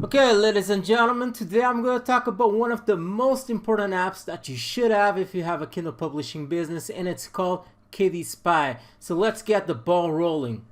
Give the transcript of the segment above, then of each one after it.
Okay, ladies and gentlemen, today I'm going to talk about one of the most important apps that you should have if you have a Kindle publishing business, and it's called KDSpy. So let's get the ball rolling,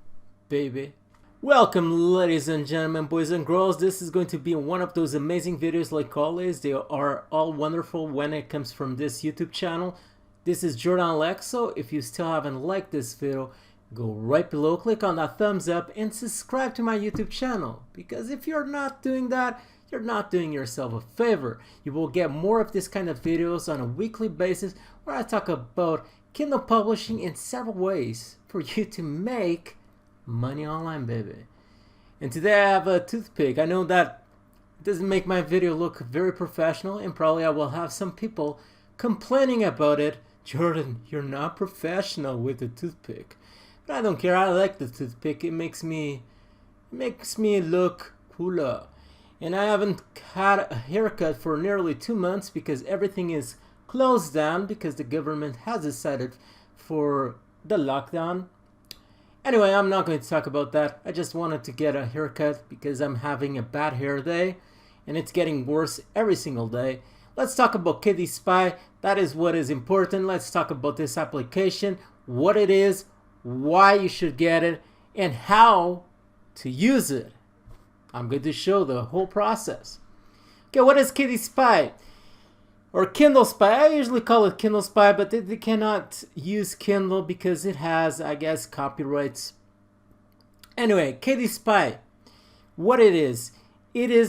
baby. Welcome, ladies and gentlemen, boys and girls. This is going to be one of those amazing videos like always. They are all wonderful when it comes from this YouTube channel. This is Jordan Alexo. If you still haven't liked this video, go right below, click on that thumbs up, and subscribe to my YouTube channel. Because if you're not doing that, you're not doing yourself a favor. You will get more of this kind of videos on a weekly basis where I talk about Kindle publishing in several ways for you to make money online, baby. And today I have a toothpick. I know that it doesn't make my video look very professional, and probably I will have some people complaining about it. Jordan, you're not professional with the toothpick. But I don't care. I like the toothpick. It makes me look cooler. And I haven't had a haircut for nearly 2 months because everything is closed down because the government has decided for the lockdown. Anyway, I'm not going to talk about that. I just wanted to get a haircut because I'm having a bad hair day and it's getting worse every single day. Let's talk about KDSpy. That is what is important. Let's talk about this application, what it is, why you should get it, and how to use it. I'm going to show the whole process. Okay, what is KDSpy? Or Kindle Spy. I usually call it Kindle Spy, but they cannot use Kindle because it has, I guess, copyrights. Anyway, KDSpy. What it is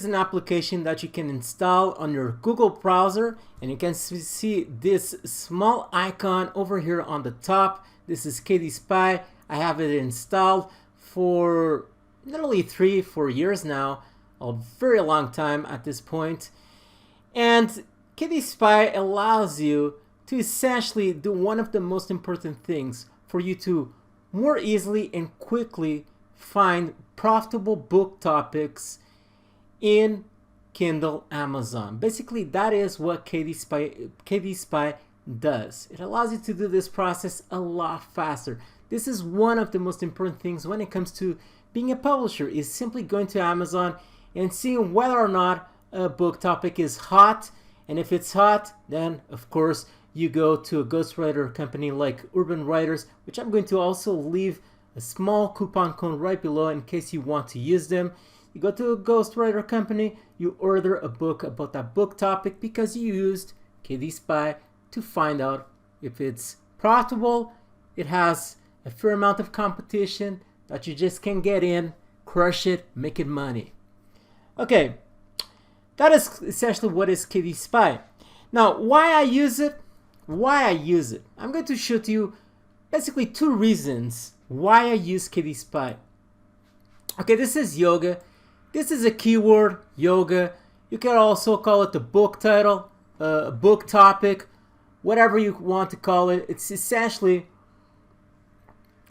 an application that you can install on your Google browser, and you can see this small icon over here on the top. This is KDSpy. I have it installed for nearly 3-4 years now, a very long time at this point. And KDSpy allows you to essentially do one of the most important things for you to more easily and quickly find profitable book topics in Kindle Amazon. Basically, that is what KDSpy does. It allows you to do this process a lot faster. This is one of the most important things when it comes to being a publisher, is simply going to Amazon and seeing whether or not a book topic is hot. And if it's hot, then of course you go to a ghostwriter company like Urban Writers, which I'm going to also leave a small coupon code right below in case you want to use them. You go to a ghostwriter company, you order a book about that book topic because you used KDSpy to find out if it's profitable, it has a fair amount of competition that you just can get in, crush it, make it money. Okay, that is essentially what is KDSpy. Now, why I use it? I'm going to show to you basically 2 reasons why I use KDSpy. Okay, this is yoga. This is a keyword, yoga. You can also call it the book title, book topic, whatever you want to call it. It's essentially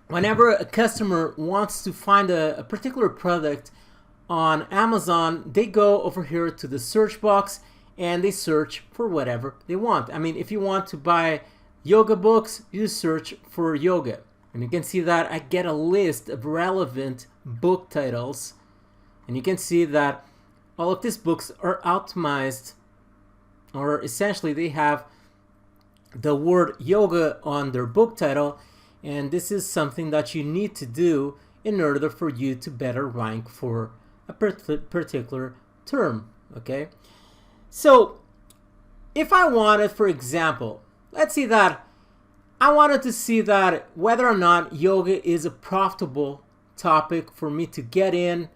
whenever a customer wants to find a particular product on Amazon, they go over here to the search box and they search for whatever they want. I mean, if you want to buy yoga books, you search for yoga. And you can see that I get a list of relevant book titles. And you can see that all of these books are optimized, or essentially they have the word yoga on their book title, and this is something that you need to do in order for you to better rank for a particular term. Okay, so if I wanted, for example, let's see that I wanted to see that whether or not yoga is a profitable topic for me to get in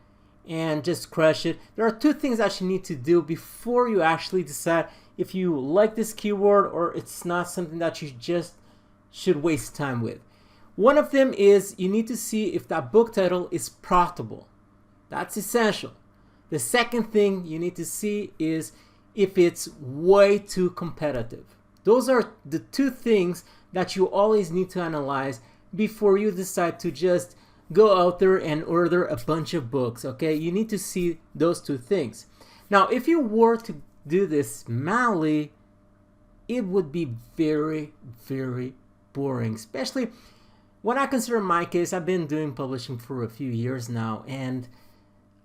and just crush it. There are 2 things that you need to do before you actually decide if you like this keyword or it's not something that you just should waste time with. One of them is you need to see if that book title is profitable. That's essential. The second thing you need to see is if it's way too competitive. Those are the 2 things that you always need to analyze before you decide to just go out there and order a bunch of books. Okay, you need to see those 2 things. Now, if you were to do this manually, it would be very, very boring, especially when I consider my case. I've been doing publishing for a few years now, and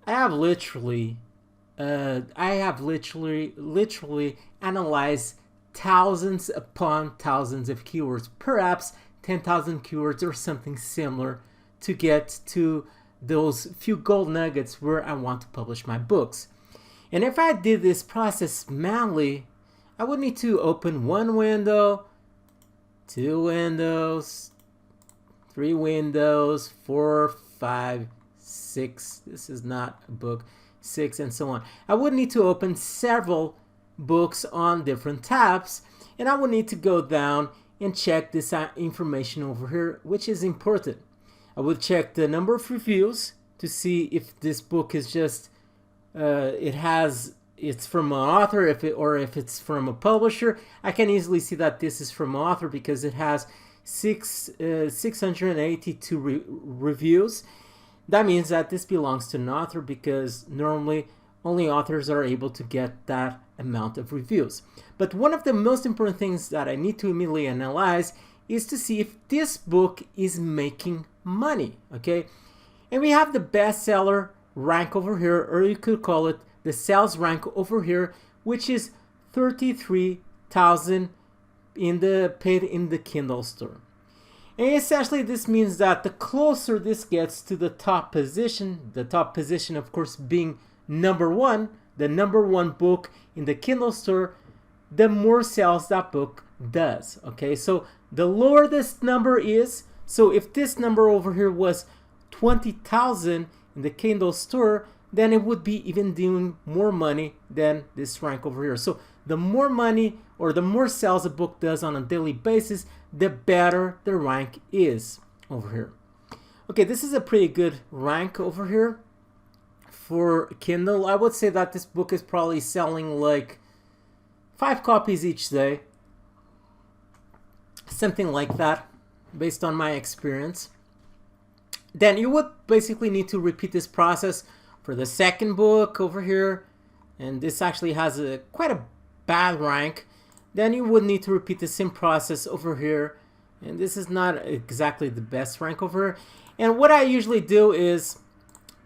I have literally I have literally analyzed thousands upon thousands of keywords, perhaps 10,000 keywords or something similar, to get to those few gold nuggets where I want to publish my books. And if I did this process manually, I would need to open one window, two windows, three windows, 4, 5, 6. This is not a book. 6, and so on. I would need to open several books on different tabs, and I would need to go down and check this information over here, which is important. I would check the number of reviews to see if this book is just it's from an author, or if it's from a publisher. I can easily see that this is from an author because it has 682 reviews. That means that this belongs to an author, because normally only authors are able to get that amount of reviews. But one of the most important things that I need to immediately analyze is to see if this book is making money, okay? And we have the bestseller rank over here, or you could call it the sales rank over here, which is 33,000 paid in the Kindle store. And essentially this means that the closer this gets to the top position of course being number one, the number one book in the Kindle store, the more sales that book does, okay? So the lower this number is, so if this number over here was 20,000 in the Kindle store, then it would be even doing more money than this rank over here. So the more money or the more sales a book does on a daily basis, the better the rank is over here. Okay, this is a pretty good rank over here for Kindle. I would say that this book is probably selling like 5 copies each day, something like that, based on my experience. Then you would basically need to repeat this process for the second book over here, and this actually has quite a bad rank. Then you would need to repeat the same process over here, and this is not exactly the best rank over here. And what I usually do is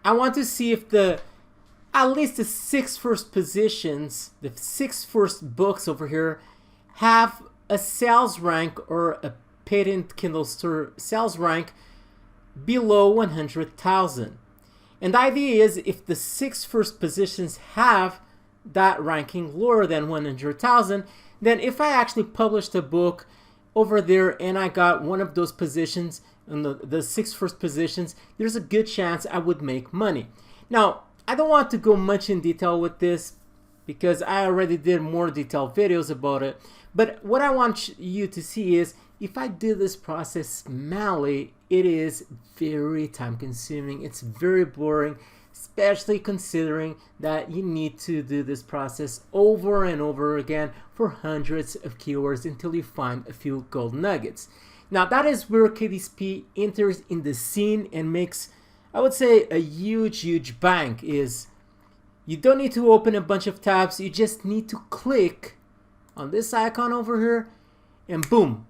I want to see if at least the 6 first positions, the 6 first books over here, have a sales rank or a paid in Kindle store sales rank below 100,000. And the idea is, if the 6 first positions have that ranking lower than 100,000, then if I actually published a book over there and I got one of those positions in the 6 first positions, there's a good chance I would make money. Now, I don't want to go much in detail with this because I already did more detailed videos about it. But what I want you to see is, if I do this process manually, it is very time consuming. It's very boring, especially considering that you need to do this process over and over again for hundreds of keywords until you find a few gold nuggets. Now that is where KDSpy enters in the scene and makes, I would say, a huge bang. Is you don't need to open a bunch of tabs, you just need to click on this icon over here and boom,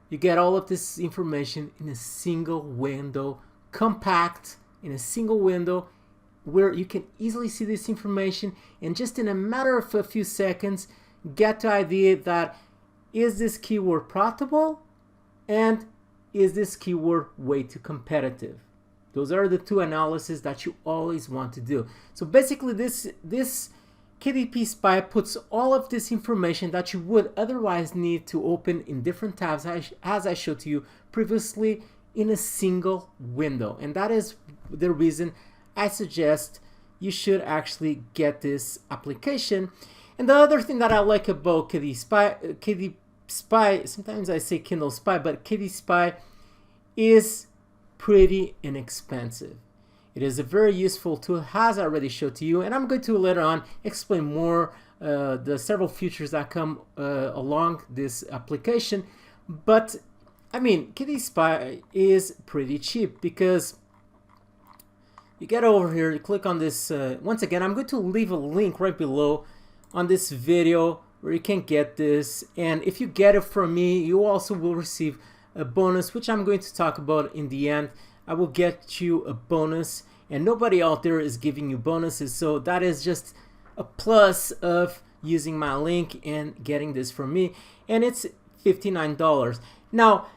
you get all of this information in a single window, compact in a single window, where you can easily see this information and just in a matter of a few seconds get the idea that, is this keyword profitable and is this keyword way too competitive? Those are the two analyses that you always want to do. So basically this KDSpy puts all of this information that you would otherwise need to open in different tabs, as I showed to you previously, in a single window. And that is the reason I suggest you should actually get this application. And the other thing that I like about KDSpy, sometimes I say Kindle Spy, but KDSpy is pretty inexpensive. It is a very useful tool, as I already showed to you, and I'm going to later on explain more the several features that come along this application. But I mean, KDSpy is pretty cheap because you get over here, you click on this. Once again, I'm going to leave a link right below on this video where you can get this, and if you get it from me, you also will receive a bonus, which I'm going to talk about in the end. I will get you a bonus, and nobody out there is giving you bonuses, so that is just a plus of using my link and getting this from me, and it's $59. Now,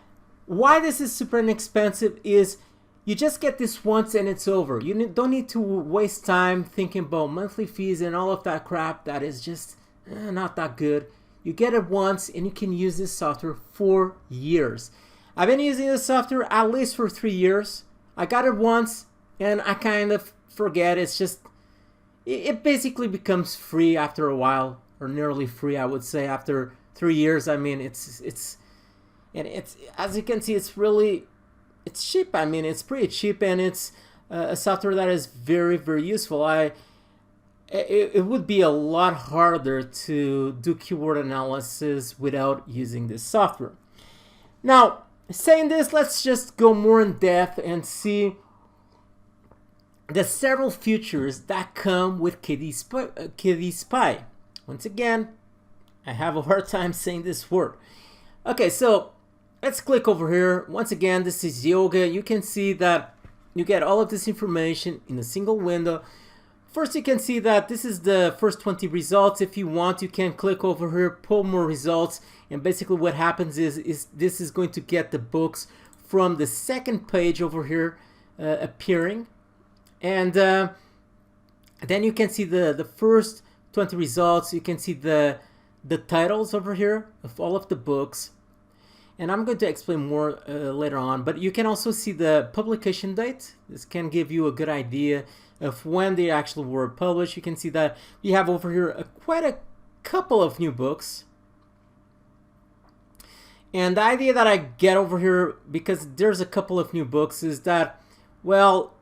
why this is super inexpensive is you just get this once and it's over. You don't need to waste time thinking about monthly fees and all of that crap that is just not that good. You get it once and you can use this software for years. I've been using this software at least for 3 years. I got it once and I kind of forget. It's just, it basically becomes free after a while, or nearly free, I would say, after 3 years. I mean, it's as you can see, it's cheap. I mean, it's pretty cheap, and it's a software that is very, very useful. It would be a lot harder to do keyword analysis without using this software. Now, saying this, let's just go more in depth and see the several features that come with KDSpy. Once again, I have a hard time saying this word. Okay, so let's click over here. Once again, this is yoga. You can see that you get all of this information in a single window. First, you can see that this is the first 20 results. If you want, you can click over here, pull more results, and basically what happens is this is going to get the books from the second page over here appearing. And then you can see the first 20 results. You can see the titles over here of all of the books. And I'm going to explain more later on, but you can also see the publication date. This can give you a good idea of when they actually were published. You can see that we have over here quite a couple of new books. And the idea that I get over here, because there's a couple of new books, is that, well,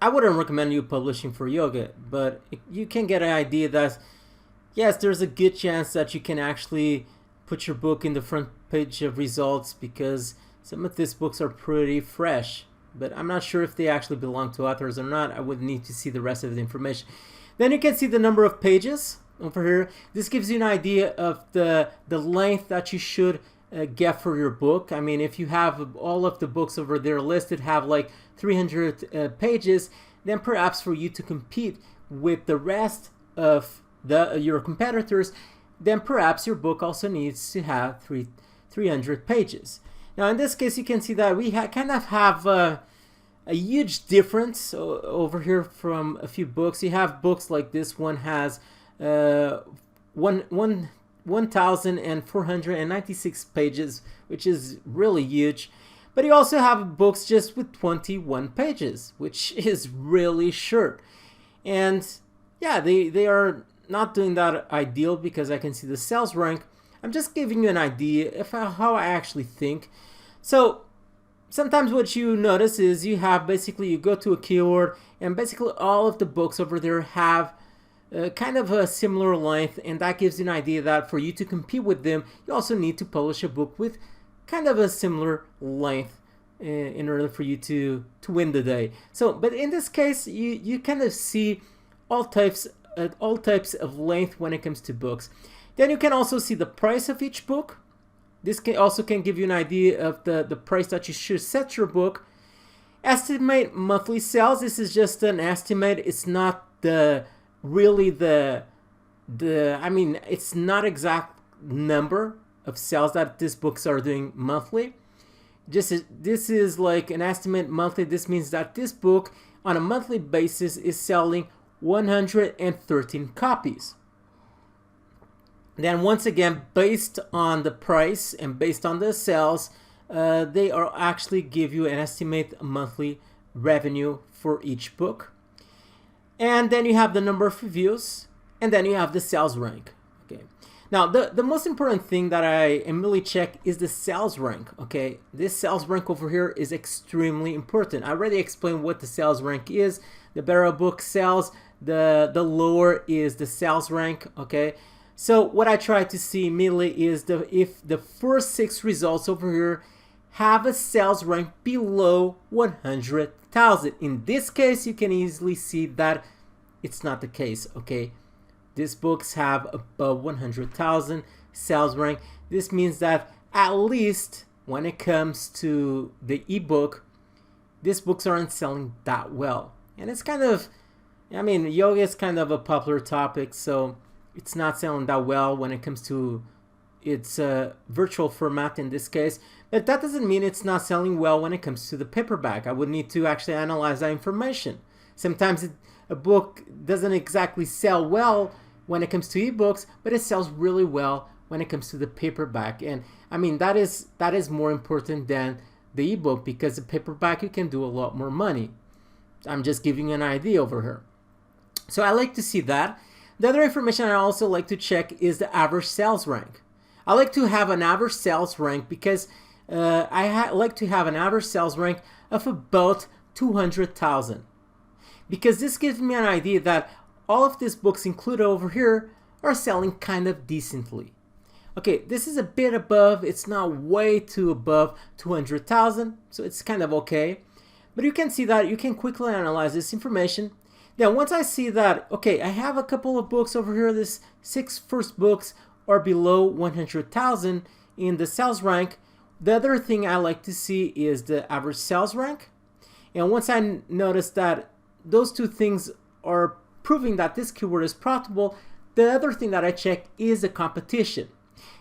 I wouldn't recommend you publishing for yoga, but you can get an idea that, yes, there's a good chance that you can actually put your book in the front page of results, because some of these books are pretty fresh, but I'm not sure if they actually belong to authors or not. I would need to see the rest of the information. Then you can see the number of pages over here. This gives you an idea of the length that you should get for your book. I mean, if you have all of the books over there listed have like 300 pages, then perhaps for you to compete with the rest of your competitors, then perhaps your book also needs to have 300 pages. Now, in this case, you can see that we kind of have a huge difference over here from a few books. You have books like this one has 1,496 pages, which is really huge. But you also have books just with 21 pages, which is really short. And yeah, they are not doing that ideal, because I can see the sales rank. I'm just giving you an idea of how I actually think. So sometimes what you notice is you have basically, you go to a keyword and basically all of the books over there have kind of a similar length, and that gives you an idea that for you to compete with them, you also need to publish a book with kind of a similar length in order for you to win the day. So, but in this case, you kind of see all types of length when it comes to books. Then you can also see the price of each book. This also can give you an idea of the price that you should set your book. Estimate monthly sales. This is just an estimate. It's not really the I mean, it's not exact number of sales that these books are doing monthly. This is like an estimate monthly. This means that this book on a monthly basis is selling 113 copies. Then once again, based on the price and based on the sales, they are actually give you an estimate monthly revenue for each book. And then you have the number of reviews, and then you have the sales rank. Okay. Now the most important thing that I immediately check is the sales rank. Okay, this sales rank over here is extremely important. I already explained what the sales rank is. The better a book sells, the lower is the sales rank. Okay. So what I try to see immediately is if the first 6 results over here have a sales rank below 100,000. In this case, you can easily see that it's not the case. Okay, these books have above 100,000 sales rank. This means that at least when it comes to the ebook, these books aren't selling that well, and it's kind of I mean, yoga is kind of a popular topic, so it's not selling that well when it comes to its virtual format in this case. But that doesn't mean it's not selling well when it comes to the paperback. I would need to actually analyze that information. Sometimes a book doesn't exactly sell well when it comes to ebooks, but it sells really well when it comes to the paperback. And I mean, that is more important than the ebook, because the paperback you can do a lot more money. I'm just giving you an idea over here. So I like to see that. The other information I also like to check is the average sales rank. I like to have an average sales rank because I like to have an average sales rank of about 200,000. Because this gives me an idea that all of these books included over here are selling kind of decently. Okay, this is a bit above, it's not way too above 200,000, so it's kind of okay. But you can see that you can quickly analyze this information. Then once I see that, okay, I have a couple of books over here, this 6 first books are below 100,000 in the sales rank. The other thing I like to see is the average sales rank. And once I notice that those two things are proving that this keyword is profitable, the other thing that I check is the competition.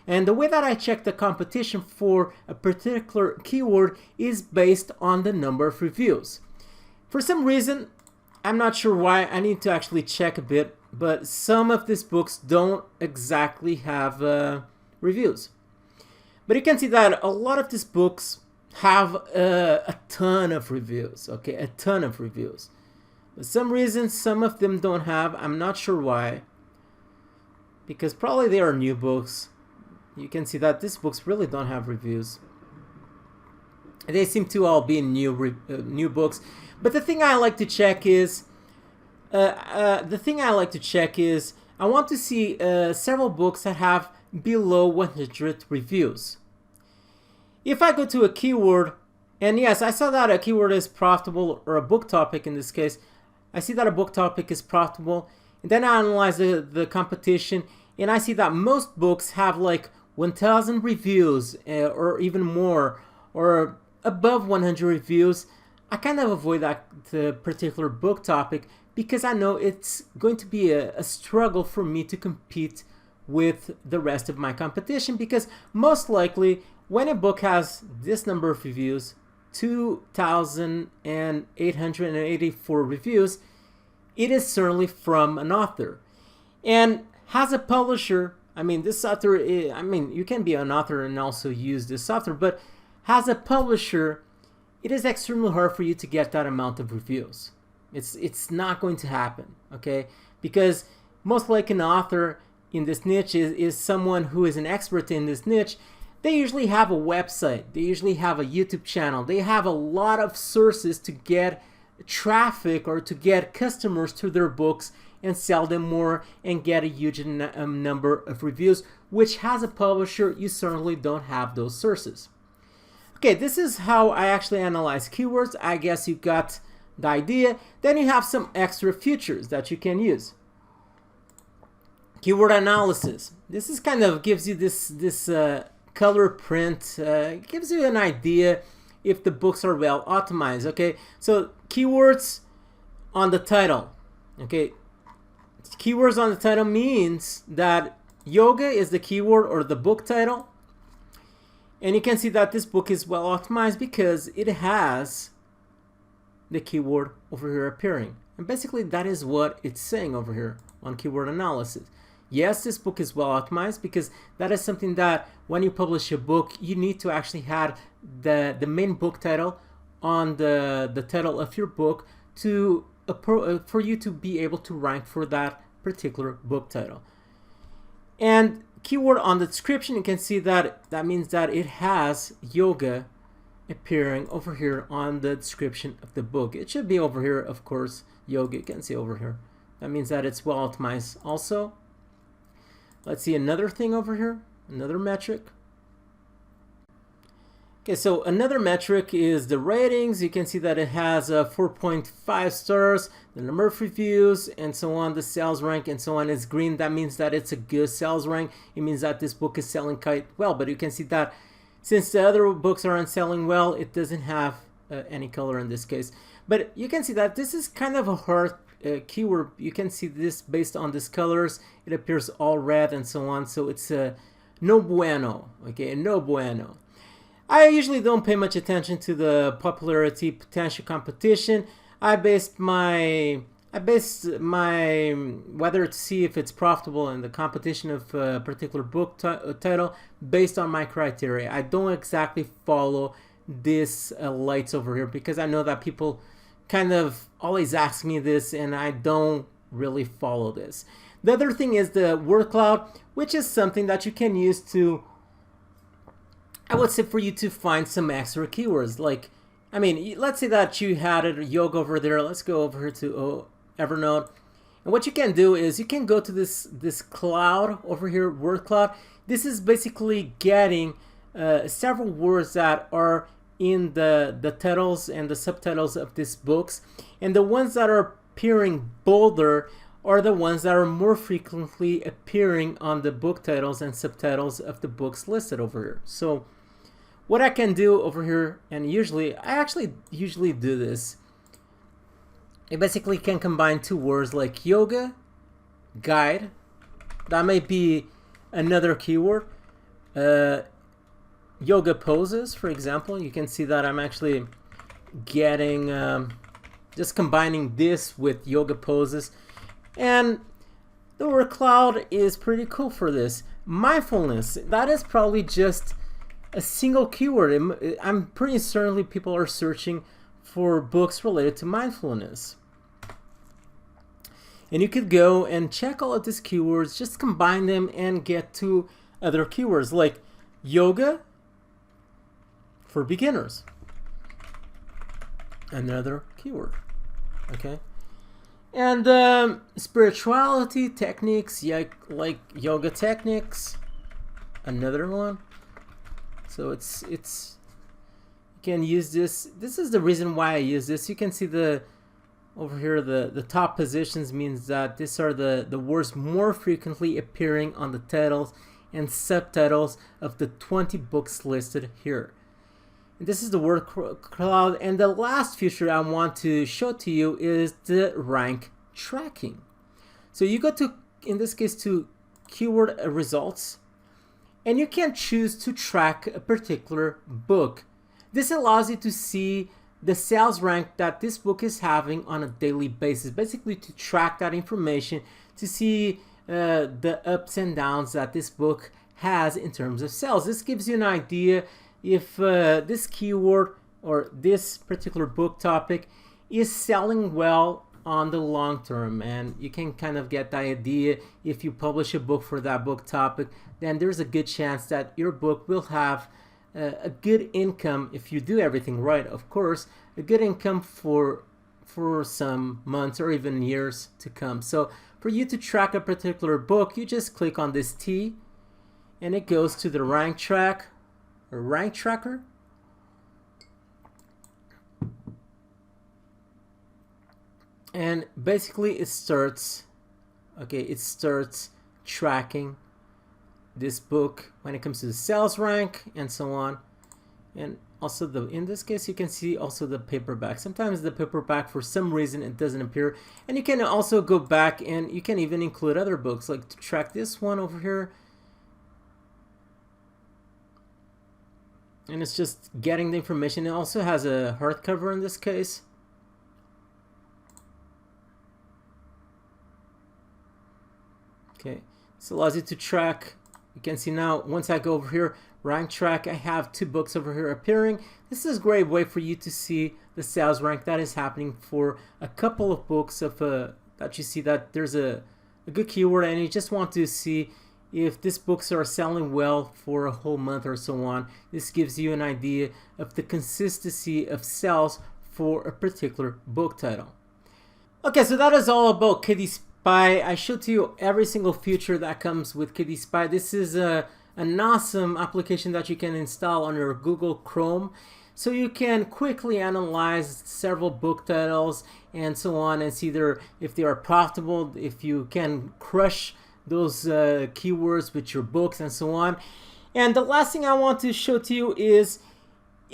And the way that I check the competition for a particular keyword is based on the number of reviews. For some reason, I'm not sure why, I need to actually check a bit, but some of these books don't exactly have reviews. But you can see that a lot of these books have a ton of reviews, okay, a ton of reviews. For some reason, some of them don't have, I'm not sure why, because probably they are new books. You can see that these books really don't have reviews. They seem to all be new books. But the thing I like to check is, I want to see several books that have below 100 reviews. If I go to a keyword, and yes, I saw that a keyword is profitable, or a book topic in this case, I see that a book topic is profitable, and then I analyze the competition, and I see that most books have like 1,000 reviews or even more, or above 100 reviews. I kind of avoid that particular book topic because I know it's going to be a struggle for me to compete with the rest of my competition, because most likely when a book has this number of reviews, 2,884 reviews, it is certainly from an author. And as a publisher, I mean, this author, you can be an author and also use this author, but as a publisher, it is extremely hard for you to get that amount of reviews. It's not going to happen, okay? Because most likely an author in this niche is someone who is an expert in this niche. They usually have a website. They usually have a YouTube channel. They have a lot of sources to get traffic or to get customers to their books and sell them more and get a huge number of reviews, which as a publisher, you certainly don't have those sources. Okay, this is how I actually analyze keywords. I guess you got the idea. Then you have some extra features that you can use. Keyword analysis. This is kind of gives you this color print. It gives you an idea if the books are well optimized. Okay, so keywords on the title. Okay, keywords on the title means that yoga is the keyword or the book title. And you can see that this book is well optimized because it has the keyword over here appearing. And basically that is what it's saying over here on keyword analysis. Yes, this book is well optimized because that is something that when you publish a book, you need to actually have the main book title on the title of your book to for you to be able to rank for that particular book title. And keyword on the description, you can see that means that it has yoga appearing over here on the description of the book. It should be over here, of course, yoga, you can see over here. That means that it's well optimized also. Let's see another thing over here, another metric. Okay, so another metric is the ratings. You can see that it has 4.5 stars, the number of reviews, and so on. The sales rank and so on is green. That means that it's a good sales rank. It means that this book is selling quite well. But you can see that since the other books aren't selling well, it doesn't have any color in this case. But you can see that this is kind of a hard keyword, you can see this based on these colors. It appears all red and so on. So it's no bueno. Okay, no bueno. I usually don't pay much attention to the popularity, potential competition. I based my whether to see if it's profitable in the competition of a particular book title based on my criteria. I don't exactly follow this lights over here because I know that people kind of always ask me this and I don't really follow this. The other thing is the word cloud, which is something that you can use to, I would say, for you to find some extra keywords. Like, I mean, let's say that you had a yoga over there. Let's go over here to Evernote. And what you can do is you can go to this cloud over here, word cloud. This is basically getting several words that are in the titles and the subtitles of these books. And the ones that are appearing bolder are the ones that are more frequently appearing on the book titles and subtitles of the books listed over here. So what I can do over here, and I usually do this, I basically can combine two words like yoga, guide, that may be another keyword, yoga poses, for example. You can see that I'm actually getting, just combining this with yoga poses. And the word cloud is pretty cool for this. Mindfulness, that is probably just a single keyword. I'm pretty certain people are searching for books related to mindfulness. And you could go and check all of these keywords, just combine them and get to other keywords like yoga for beginners. Another keyword, okay? And spirituality techniques, like yoga techniques, another one. So it's you can use this. This is the reason why I use this. You can see over here the top positions means that these are the words more frequently appearing on the titles and subtitles of the 20 books listed here. And this is the word cloud. And the last feature I want to show to you is the rank tracking. So you go to, in this case, to keyword results, and you can choose to track a particular book. This allows you to see the sales rank that this book is having on a daily basis, basically to track that information, to see the ups and downs that this book has in terms of sales. This gives you an idea if this keyword or this particular book topic is selling well on the long term, and you can kind of get the idea if you publish a book for that book topic, then there's a good chance that your book will have a good income if you do everything right, of course, a good income for some months or even years to come. So for you to track a particular book, you just click on this T and it goes to the rank track or rank tracker. And basically it starts tracking this book when it comes to the sales rank and so on. And also in this case you can see also the paperback. Sometimes the paperback, for some reason, it doesn't appear. And you can also go back and you can even include other books, like to track this one over here. And it's just getting the information. It also has a hardcover in this case. Okay, this allows you to track. You can see now, once I go over here, rank track, I have 2 books over here appearing. This is a great way for you to see the sales rank that is happening for a couple of books of that you see that there's a good keyword, and you just want to see if these books are selling well for a whole month or so on. This gives you an idea of the consistency of sales for a particular book title. Okay, so that is all about KDSpy. I showed to you every single feature that comes with KDSpy. This is an awesome application that you can install on your Google Chrome, so you can quickly analyze several book titles and so on and see if they are profitable, if you can crush those keywords with your books and so on. And the last thing I want to show to you is,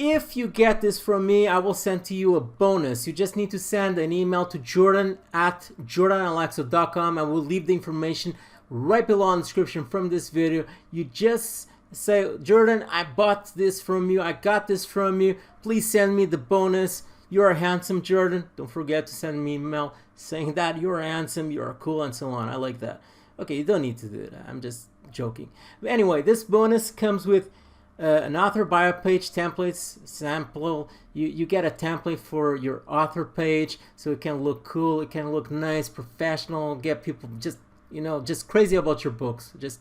if you get this from me, I will send to you a bonus. You just need to send an email to jordan@jordanalexo.com. I will leave the information right below in the description from this video. You just say, Jordan, I bought this from you, I got this from you, please send me the bonus. You are handsome, Jordan. Don't forget to send me an email saying that you are handsome, you are cool, and so on. I like that. Okay, you don't need to do that, I'm just joking. But anyway, this bonus comes with an author bio page, templates, sample. You get a template for your author page, so it can look cool, it can look nice, professional, get people just, you know, just crazy about your books. Just,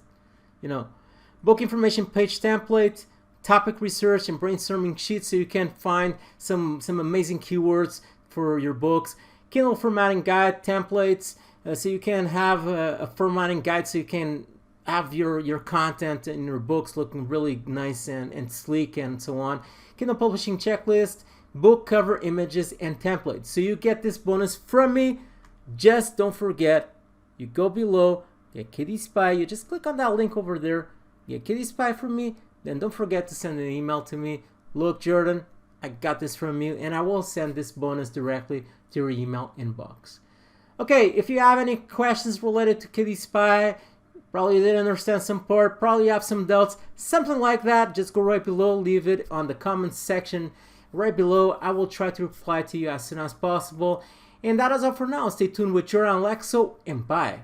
you know, book information page template, topic research and brainstorming sheets, so you can find some amazing keywords for your books. Kindle formatting guide templates, so you can have a formatting guide, so you can have your content in your books looking really nice and sleek and so on. Kindle publishing checklist, book cover images, and templates. So you get this bonus from me. Just don't forget, you go below, get KDSpy, you just click on that link over there, get KDSpy from me, then don't forget to send an email to me. Look, Jordan, I got this from you, and I will send this bonus directly to your email inbox. Okay, if you have any questions related to KDSpy, probably you didn't understand some part, probably you have some doubts, something like that, just go right below, leave it on the comments section right below. I will try to reply to you as soon as possible. And that is all for now. Stay tuned with Jordan Alexo, and bye.